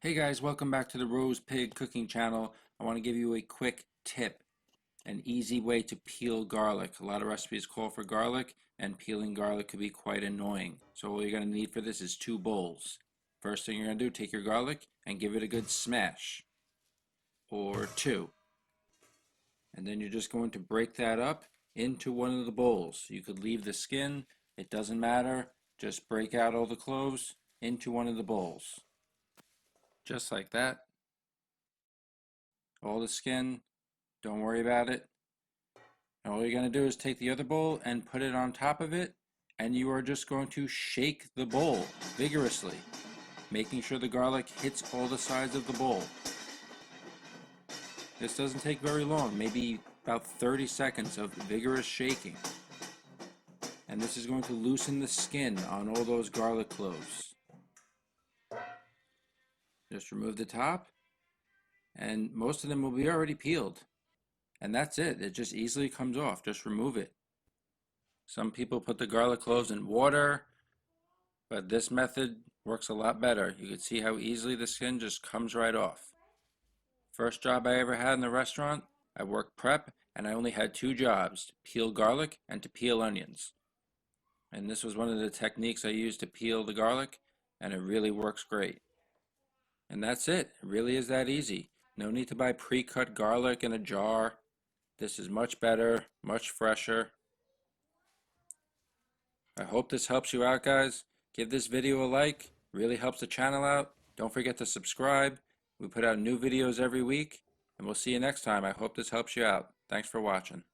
Hey guys, welcome back to the Rose Pig Cooking channel. I want to give you a quick tip, an easy way to peel garlic. A lot of recipes call for garlic, and peeling garlic could be quite annoying. So all you're going to need for this is 2 bowls. First thing you're going to do, take your garlic and give it a good smash, or 2. And then you're just going to break that up into one of the bowls. You could leave the skin, it doesn't matter. Just break out all the cloves into one of the bowls. Just like that. All the skin, don't worry about it. And all you're going to do is take the other bowl and put it on top of it, and you are just going to shake the bowl vigorously, making sure the garlic hits all the sides of the bowl. This doesn't take very long, maybe about 30 seconds of vigorous shaking. And this is going to loosen the skin on all those garlic cloves. Just remove the top, and most of them will be already peeled. And that's it. It just easily comes off. Just remove it. Some people put the garlic cloves in water, but this method works a lot better. You can see how easily the skin just comes right off. First job I ever had in the restaurant, I worked prep, and I only had 2 jobs, to peel garlic and to peel onions. And this was one of the techniques I used to peel the garlic, and it really works great. And that's it. It really is that easy. No need to buy pre-cut garlic in a jar. This is much better, much fresher. I hope this helps you out, guys. Give this video a like. Really helps the channel out. Don't forget to subscribe. We put out new videos every week, and we'll see you next time. I hope this helps you out. Thanks for watching.